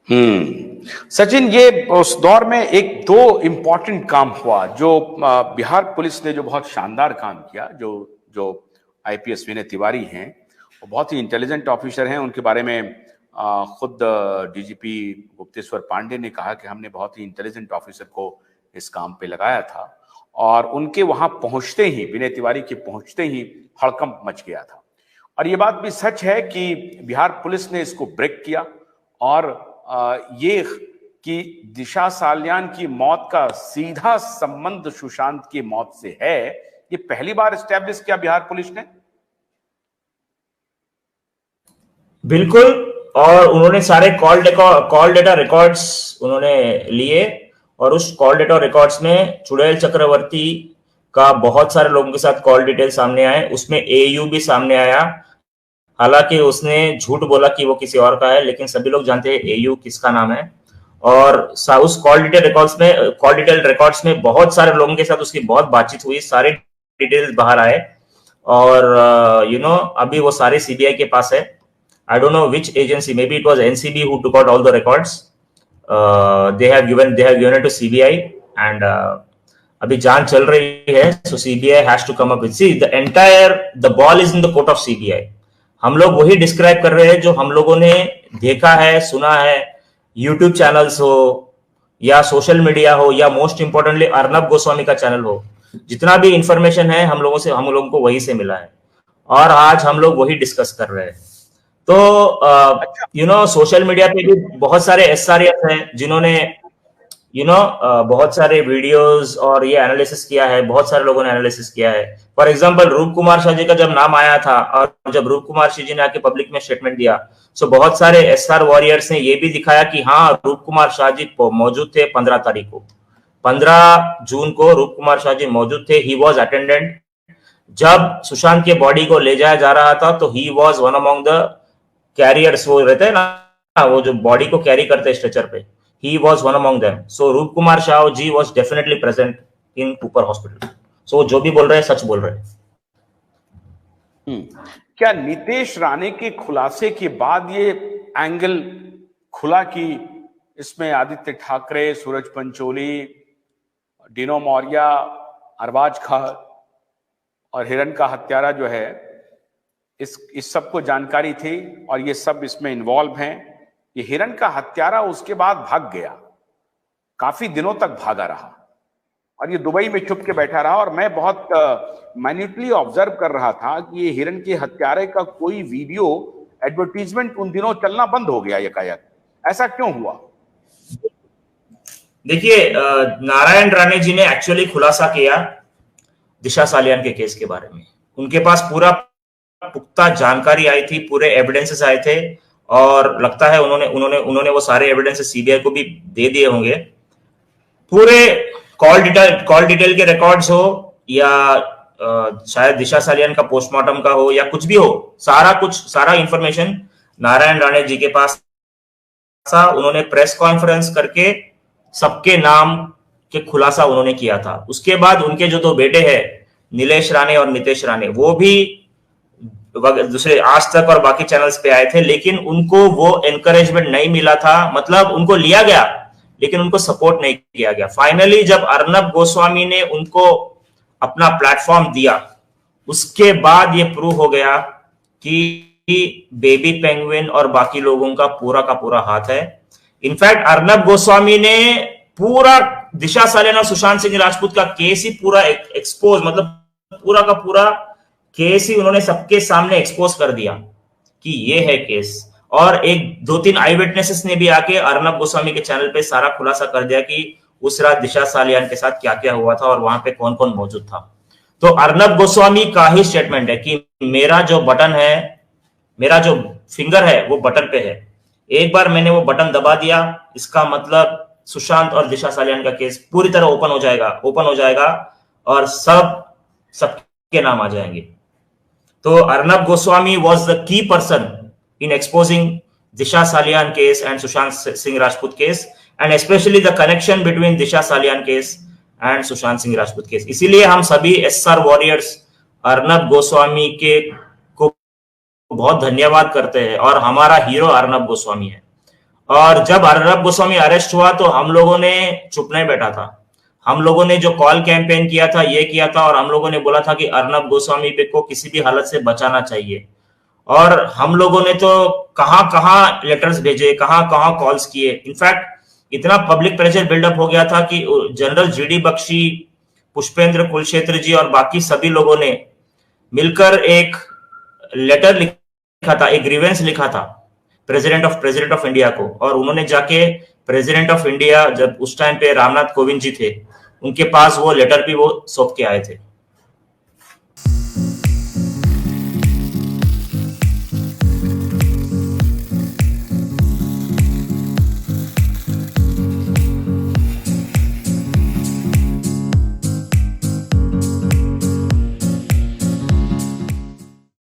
सचिन, ये उस दौर में एक दो इम्पोर्टेंट काम हुआ जो बिहार पुलिस ने जो बहुत शानदार काम किया। जो जो आईपीएस विनय तिवारी हैं, वो बहुत ही इंटेलिजेंट ऑफिसर हैं। उनके बारे में खुद डीजीपी गुप्तेश्वर पांडे ने कहा कि हमने बहुत ही इंटेलिजेंट ऑफिसर को इस काम पे लगाया था, और उनके वहां पहुंचते ही, विनय तिवारी के पहुंचते ही हड़कंप मच गया था। और ये बात भी सच है कि बिहार पुलिस ने इसको ब्रेक किया, और ये कि दिशा सालियान की मौत का सीधा संबंध सुशांत की मौत से है, ये पहली बार एस्टैब्लिश किया बिहार पुलिस ने। बिल्कुल। और उन्होंने सारे कॉल डेटा रिकॉर्ड्स उन्होंने लिए, और उस कॉल डेटा रिकॉर्ड्स में चुड़ैल चक्रवर्ती का बहुत सारे लोगों के साथ कॉल डिटेल सामने आए। उसमें एयू भी सामने आया। हालांकि उसने झूठ बोला कि वो किसी और का है, लेकिन सभी लोग जानते हैं एयू किसका नाम है। और उस कॉल डिटेल रिकॉर्ड्स में बहुत सारे लोगों के साथ उसकी बहुत बातचीत हुई, सारे डिटेल्स बाहर आए। और अभी वो सारे सीबीआई के पास है। I don't know which agency, maybe it was NCB who took out all the records. They have given it to CBI, and अभी जांच चल रही है। So CBI has to come up with, see, the ball is in the court of CBI. हम लोग वही describe कर रहे हैं जो हम लोगों ने देखा है, सुना है, यूट्यूब चैनल्स हो या सोशल मीडिया हो, या मोस्ट इंपोर्टेंटली अर्नब गोस्वामी का चैनल हो। जितना भी इंफॉर्मेशन है हम लोगों को वही से मिला है, और आज हम लोग वही डिस्कस कर रहे हैं। तो सोशल मीडिया पे भी बहुत सारे एसआरएफ हैं जिन्होंने बहुत सारे वीडियोस और ये एनालिसिस किया है। बहुत सारे लोगों ने एनालिसिस किया है। फॉर एग्जांपल रूप कुमार शाह जी का जब नाम आया था, और जब रूप कुमार शाह जी ने आके पब्लिक में स्टेटमेंट दिया, सो बहुत सारे एसआर वॉरियर्स ने ये भी दिखाया कि हाँ, रूप कुमार शाह जी मौजूद थे 15 तारीख को, 15 जून को रूप कुमार शाह जी मौजूद थे। He was attendant. जब सुशांत के बॉडी को ले जाया जा रहा था तो he was one among the carriers. वो रहते हैं ना, वो जो बॉडी को कैरी करते हैं स्ट्रेचर पे, he was one among them. So रूप Kumar Shah ji was definitely present in Cooper Hospital. So जो भी बोल रहे हैं सच बोल रहे हैं। क्या नीतेश राणे के खुलासे के बाद ये एंगल खुला कि इसमें आदित्य ठाकरे, सूरज पंचोली, डिनो मौर्य, अरबाज खान और हिरन का हत्यारा जो है, इस सब को जानकारी थी और ये सब इसमें इन्वॉल्व हैं। ये हिरन का हत्यारा उसके बाद भाग गया, काफी दिनों तक भागा रहा, और ये दुबई में छुप के बैठा रहा। और मैं बहुत माइन्यूटली ऑब्जर्व कर रहा था कि ये हिरन के हत्यारे का कोई वीडियो एडवर्टीजमेंट उन दिनों चलना बंद हो गया एकाएक। ऐसा क्यों हुआ? देखिए, नारायण राणे जी ने एक्चुअली खुलासा किया दिशा सालियान के केस के बारे में। उनके पास पूरा पुख्ता जानकारी आई थी, पूरे एविडेंसेस आए थे, और लगता है उन्होंने वो सारे एविडेंसेस सीबीआई को भी दे दिए होंगे। पूरे कॉल डिटेल के रिकॉर्ड्स हो, या शायद दिशा सालियान का पोस्टमार्टम का हो, या कुछ भी हो, सारा इंफॉर्मेशन नारायण राणे जी के पास था। उन्होंने प्रेस कॉन्फ्रेंस करके सबके नाम के खुलासा उन्होंने किया था। उसके बाद उनके जो दो बेटे हैं, नीलेश राणे और नितेश राणे, वो भी दूसरे आज तक और बाकी चैनल्स पे आए थे, लेकिन उनको वो एनकरेजमेंट नहीं मिला था। मतलब उनको लिया गया लेकिन उनको सपोर्ट नहीं किया गया। फाइनली जब अर्नब गोस्वामी ने उनको अपना प्लेटफॉर्म दिया, उसके बाद ये प्रूव हो गया कि बेबी पेंगुइन और बाकी लोगों का पूरा हाथ है। इनफैक्ट अर्नब गोस्वामी ने पूरा दिशा सालियान और सुशांत सिंह राजपूत का केस ही पूरा एक्सपोज, मतलब पूरा का पूरा केस ही उन्होंने सबके सामने एक्सपोज कर दिया कि ये है केस। और एक 2-3 आई विटनेसेस ने भी आके अर्नब गोस्वामी के चैनल पे सारा खुलासा कर दिया कि उस रात दिशा सालियान के साथ क्या क्या हुआ था और वहां पे कौन कौन मौजूद था। तो अर्नब गोस्वामी का ही स्टेटमेंट है कि मेरा जो बटन है, मेरा जो फिंगर है वो बटन पे है, एक बार मैंने वो बटन दबा दिया, इसका मतलब सुशांत और दिशा सालियान का केस पूरी तरह ओपन हो जाएगा और सबके नाम आ जाएंगे। तो Arnab Goswami was the key person in exposing Disha Salian case and Sushant Singh Rajput case, and especially the connection between Disha Salian case and Sushant Singh Rajput case. इसीलिए हम सभी एसआर वॉरियर्स अर्नब गोस्वामी को बहुत धन्यवाद करते हैं, और हमारा हीरो अर्नब गोस्वामी है। और जब अर्नब गोस्वामी अरेस्ट हुआ तो हम लोगों ने चुप नहीं बैठा था। हम लोगों ने जो कॉल कैंपेन किया था, ये किया था, और हम लोगों ने बोला था कि अर्नब गोस्वामी को किसी भी हालत से बचाना चाहिए। और हम लोगों ने तो कहां कहां लेटर्स भेजे, कहां कहां कॉल्स किए। इनफैक्ट इतना पब्लिक प्रेशर बिल्डअप हो गया था कि जनरल जीडी बख्शी, पुष्पेंद्र कुलक्षेत्र जी और बाकी सभी लोगों ने मिलकर एक लेटर लिखा था, एक ग्रीवेंस लिखा था प्रेसिडेंट ऑफ इंडिया को। और उन्होंने जाके प्रेसिडेंट ऑफ इंडिया, जब उस टाइम पे रामनाथ कोविंद जी थे, उनके पास वो लेटर भी वो सौंप के आए थे।